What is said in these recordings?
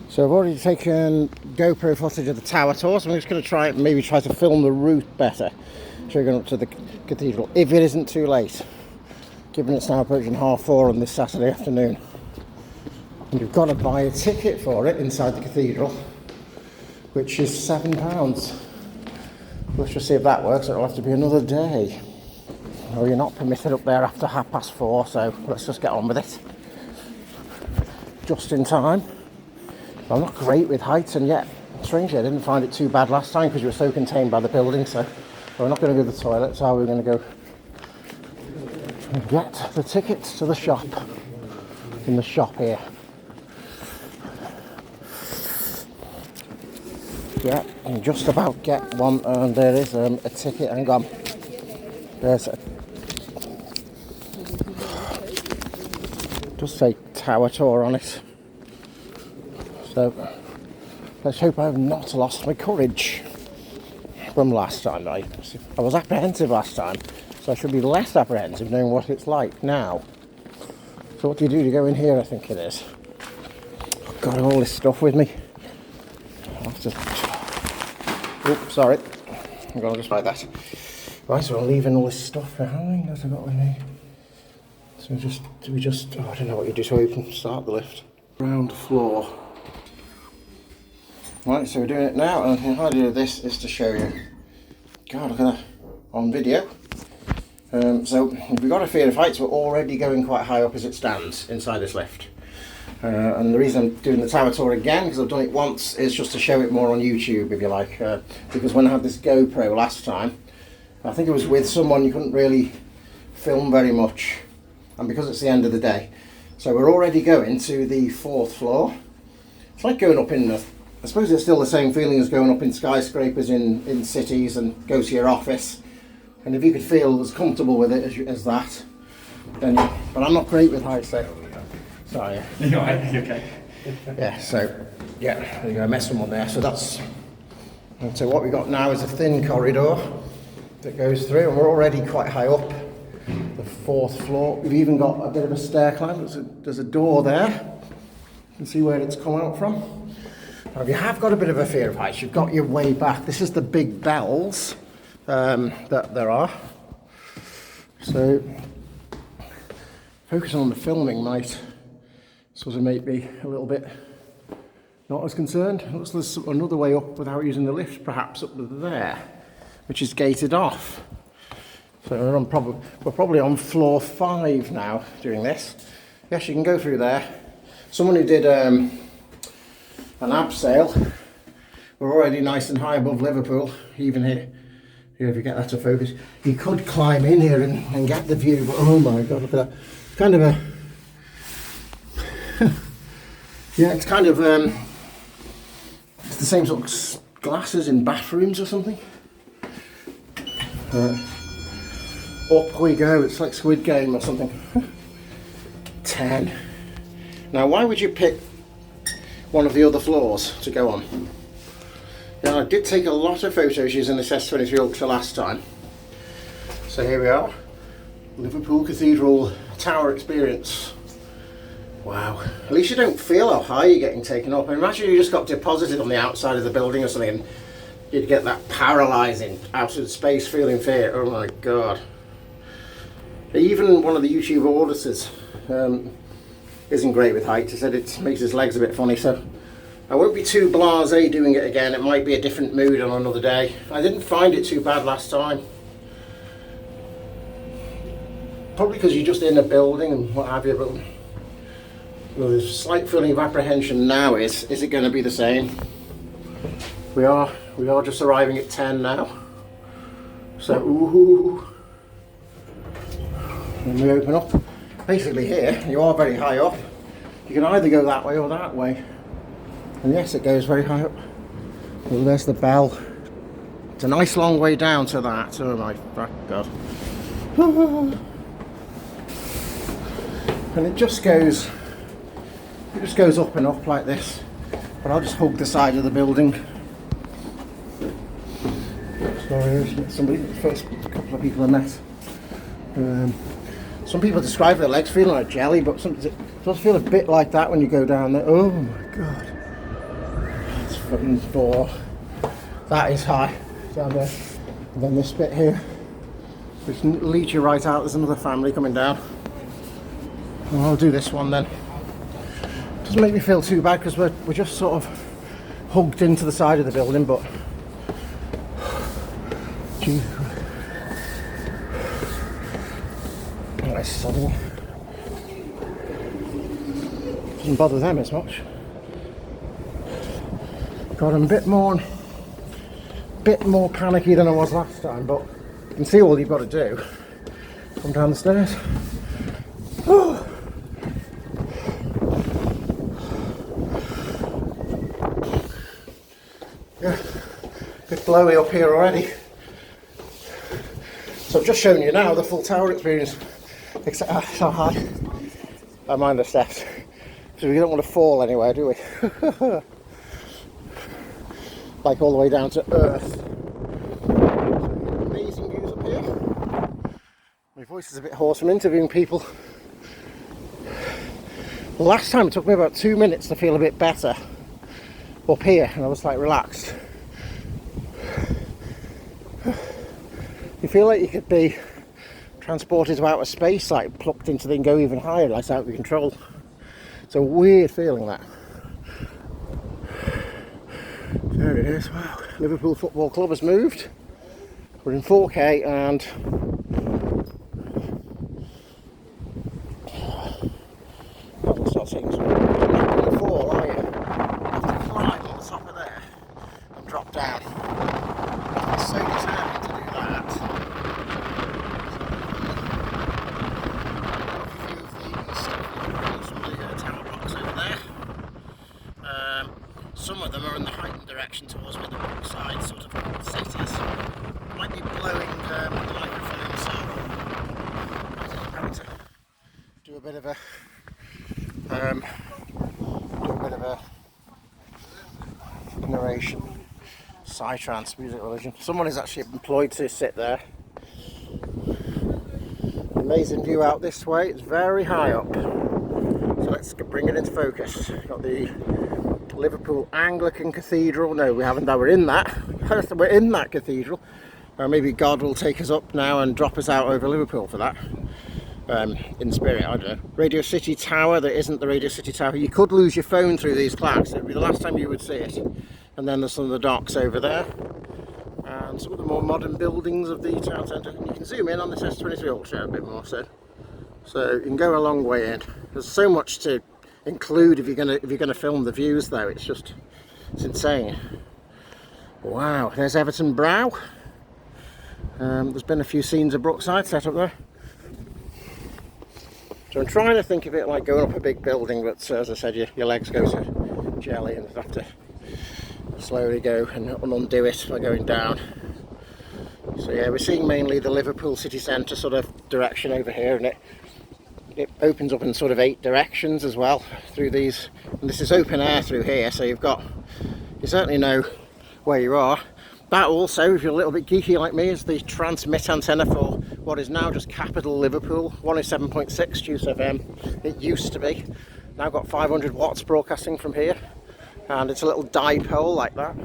So I've already taken GoPro footage of the tower tour, so I'm just going to maybe try to film the route better. So we're going up to the cathedral, if it isn't too late, given it's now approaching 4:30 on this Saturday afternoon. And you've got to buy a ticket for it inside the cathedral, which is £7. Let's just see if that works. It'll have to be another day. Well, you're not permitted up there after 4:30, so let's just get on with it. Just in time. I'm not great with heights, and yet, strangely, I didn't find it too bad last time because you were so contained by the building. So we're not going to go to the toilet, so we're going to go and get the tickets to the shop. In the shop here. Yeah, you just about get one, and there is a ticket. Hang on. There's a. Just say tower tour on it. So let's hope I have not lost my courage from last time. I was apprehensive last time, so I should be less apprehensive knowing what it's like now. So what do you do to go in here? I think it is. I've got all this stuff with me. I'll have to. Oops, sorry. I'm going just like that. Right, so I'm leaving all this stuff behind that I've got with me. So do we just, I don't know what you do so we can start the lift. Ground floor. Right, so we're doing it now, and the idea of this is to show you. God, look at that on video. So if we've got a fear of heights, we're already going quite high up as it stands inside this lift. And the reason I'm doing the tower tour again, because I've done it once, is just to show it more on YouTube, if you like. Because when I had this GoPro last time, I think it was with someone, you couldn't really film very much. And because it's the end of the day. So we're already going to the 4th floor. It's like going up in the, I suppose it's still the same feeling as going up in skyscrapers in cities and go to your office. And if you could feel as comfortable with it as that, then but I'm not great with heights, so. Sorry. You're right, you're okay. Yeah, so, yeah, there you go, I messed someone there. So that's, and so what we got now is a thin corridor that goes through, and we're already quite high up. The 4th floor. We've even got a bit of a stair climb. There's a door there. You can see where it's come out from. Now, if you have got a bit of a fear of heights, you've got your way back. This is the big bells that there are. So, focusing on the filming might sort of make me a little bit not as concerned. Looks there's another way up without using the lift, perhaps up there, which is gated off. So we're probably on floor 5 now doing this. Yes, you can go through there. Someone who did an abseil, we're already nice and high above Liverpool, even here if you get that to focus. You could climb in here and get the view, but oh my god, look at that. It's kind of a, yeah, it's kind of, it's the same sort of glasses in bathrooms or something. Up we go, it's like Squid Game or something. 10. Now, why would you pick one of the other floors to go on? Now, I did take a lot of photos using this S23 Ultra last time. So here we are, Liverpool Cathedral Tower experience. Wow, at least you don't feel how high you're getting taken up. Imagine you just got deposited on the outside of the building or something and you'd get that paralysing out of space feeling fear. Oh my god. Even one of the YouTube auditors isn't great with heights. He said it makes his legs a bit funny, so I won't be too blasé doing it again. It might be a different mood on another day. I didn't find it too bad last time. Probably because you're just in a building and what have you, but well, there's a slight feeling of apprehension now. Is it going to be the same? We are just arriving at 10 now. So, ooh. When we open up, basically here, you are very high up. You can either go that way or that way. And yes, it goes very high up. Well, there's the bell. It's a nice long way down to that. Oh my god. And it just goes up and up like this. But I'll just hug the side of the building. Sorry, somebody, the first couple of people I met. Some people describe their legs feeling like jelly, but it does feel a bit like that when you go down there. Oh my god. buttons for. That is high down there. And then this bit here, which leads you right out. There's another family coming down. And I'll do this one then. Doesn't make me feel too bad because we're just sort of hugged into the side of the building, but nice sunny. Doesn't bother them as much. God, I'm a bit more panicky than I was last time, but you can see all you've got to do. Come down the stairs. Oh. Yeah, a bit blowy up here already. So I've just shown you now the full tower experience. Except it's not high. I mind the steps. So we don't want to fall anywhere, do we? Like all the way down to earth. Amazing views up here. My voice is a bit hoarse from interviewing people. The last time it took me about 2 minutes to feel a bit better up here, and I was like relaxed. You feel like you could be transported to outer space, like plucked into the and go even higher, like it's out of your control. It's a weird feeling, that. There it is. Wow. Liverpool Football Club has moved. We're in 4K and I'll start seeing some. You're not going to fall, are you? You have to climb on the top of there and drop down. I'm so determined to do that. Some of them are in the heightened direction towards where the brookside sort of cities. Might be blowing the microphone, so I'm having to do a bit of a narration. Psytrance, music religion. Someone is actually employed to sit there. Amazing view out this way. It's very high up. So let's bring it into focus. Got the Liverpool Anglican Cathedral. No, we haven't. We're in that. We're in that cathedral. Maybe God will take us up now and drop us out over Liverpool for that. In spirit, I don't know. Radio City Tower. There isn't the Radio City Tower. You could lose your phone through these clouds. It would be the last time you would see it. And then there's some of the docks over there. And some of the more modern buildings of the town centre. You can zoom in on this S23 Ultra a bit more, so you can go a long way in. There's so much to include if you're gonna film the views, though. It's insane. Wow, there's Everton Brow. There's been a few scenes of Brookside set up there. So I'm trying to think of it like going up a big building, but as I said, your legs go to jelly and you have to slowly go and undo it by going down. So yeah, we're seeing mainly the Liverpool city centre sort of direction over here, and it opens up in sort of 8 directions as well through these, and this is open air through here, so you certainly know where you are. That also, if you're a little bit geeky like me, is the transmit antenna for what is now just capital Liverpool, 107.6 Juice FM. It used to be. Now got 500 watts broadcasting from here, and it's a little dipole like that.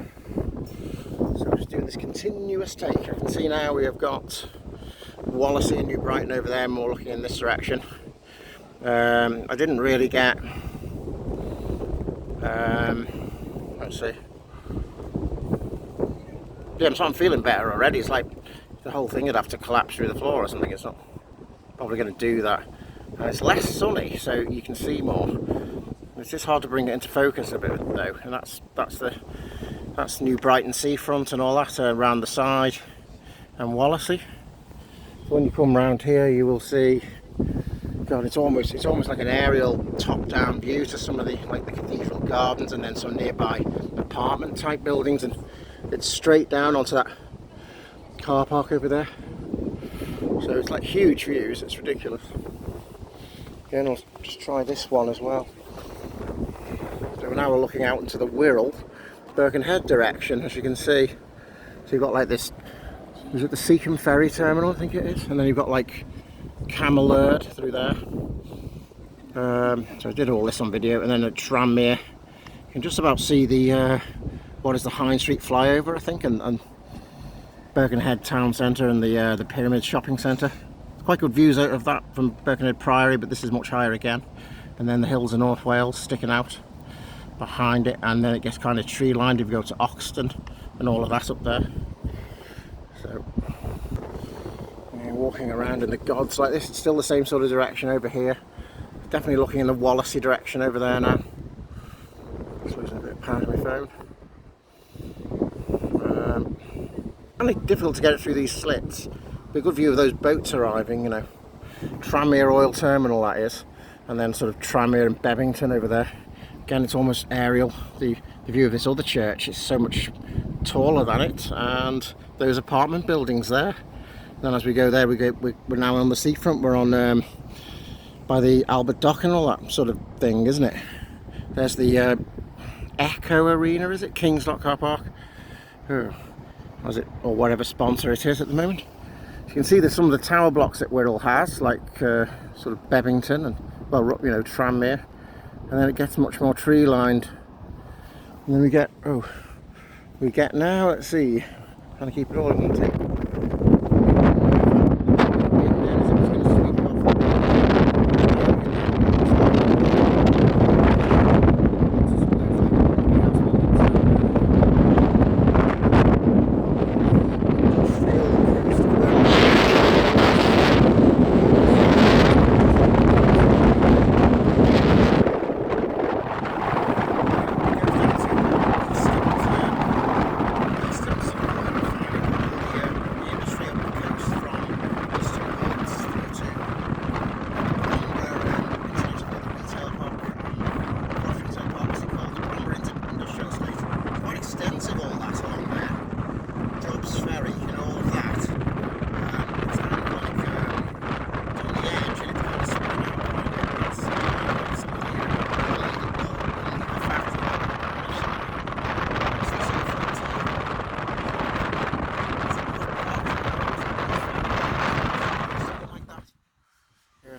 So we're just doing this continuous take. I can see now we have got Wallasey and New Brighton over there, more looking in this direction. I didn't really get let's see. Yeah, so I'm feeling better already. It's like the whole thing would have to collapse through the floor or something. It's not probably going to do that. And it's less sunny, so you can see more. It's just hard to bring it into focus a bit though. And that's New Brighton seafront and all that around the side, and Wallasey. So when you come round here, you will see. God, it's almost like an aerial top-down view to some of the cathedral gardens and then some nearby apartment type buildings, and it's straight down onto that car park over there. So it's like huge views. It's ridiculous. Again, I'll just try this one as well. So now we're looking out into the Wirral, Birkenhead direction, as you can see. So you've got like this. Is it the Seacombe Ferry Terminal? I think it is, and then you've got like Camelerd through there. So I did all this on video, and then at Tranmere, you can just about see the what is the High Street flyover, I think, and Birkenhead Town Centre and the Pyramid Shopping Centre. Quite good views out of that from Birkenhead Priory, but this is much higher again. And then the hills of North Wales sticking out behind it, and then it gets kind of tree lined if you go to Oxton and all of that up there. So yeah, walking around in the gods like this, it's still the same sort of direction over here. Definitely looking in the Wallacey direction over there now. Just losing a bit of power to my phone. Only difficult to get it through these slits. Be a good view of those boats arriving, you know. Tranmere Oil Terminal, that is. And then sort of Tranmere and Bevington over there. Again, it's almost aerial. The view of this other church is so much taller than it. And those apartment buildings there. Then as we go there, we're now on the seafront. We're on by the Albert Dock and all that sort of thing, isn't it? There's the Echo Arena, is it? King's Dock Car Park. Oh, was it, or whatever sponsor it is at the moment. You can see there's some of the tower blocks that Wirral has, like sort of Bevington and, well, you know, Tranmere. And then it gets much more tree lined. And then we get now, let's see, trying to keep it all in one take.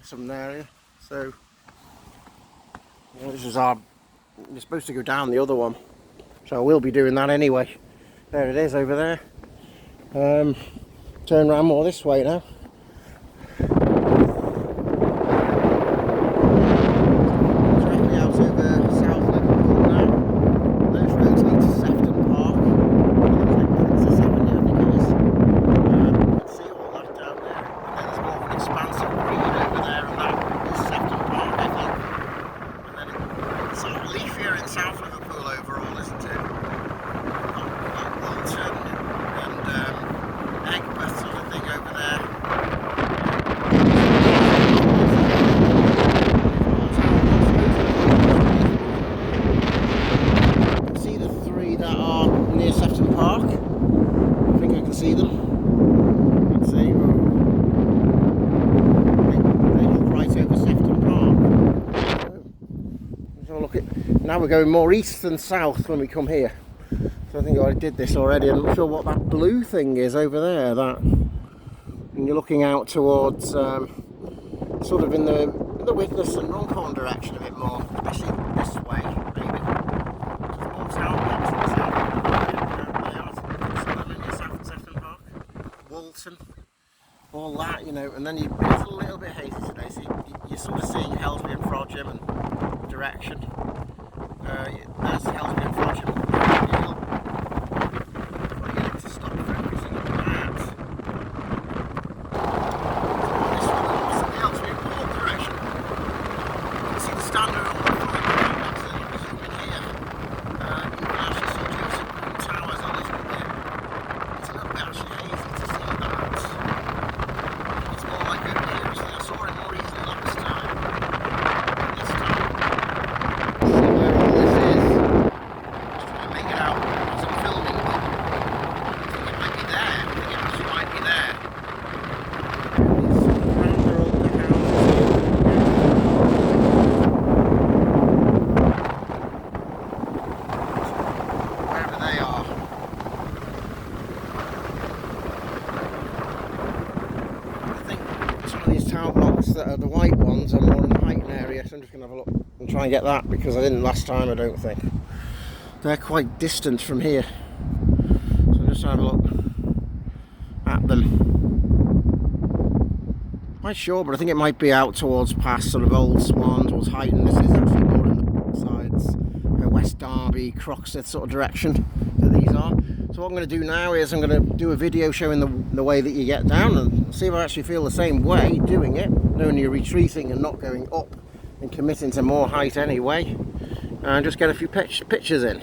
Some area. So this is we're supposed to go down the other one, so I will be doing that anyway. There it is over there. Turn around more this way now. Directly out over South Liverpool now. Those roads lead to Sefton Park. It's a 7, I think it is. You can see all that down there. And then there's more of an expansive green over there, and that is Sefton Park, I think. And then it's sort of leafier in South Liverpool overall, isn't it? Like Walton and Egbert sort of thing over there. You can see the 3 that are near Sefton Park. I think I can see them. Let's see. They look right over Sefton Park. Let's have a look at. Now we're going more east than south when we come here. So I think I did this already. I'm not sure what that blue thing is over there. That, and you're looking out towards sort of in the Widnes and Runcorn direction a bit more, especially this way, maybe. Just more town blocks in the south. Sefton Park, Walton, all that, you know. And then it's a little bit hazy today, so you're sort of seeing Helsby and Frodsham and direction. There's Helsby and Frodsham. That are the white ones are more in the Heighton area, so I'm just going to have a look and try and get that, because I didn't last time, I don't think. they're quite distant from here. So just have a look at them. Quite sure, but I think it might be out towards past sort of Old Swan, towards Heighton. This is actually more in the Brooksides, West Derby, Croxteth sort of direction that these are. So what I'm going to do now is I'm going to do a video showing the way that you get down and see if I actually feel the same way doing it, knowing you're retreating and not going up and committing to more height anyway, and just get a few pictures in.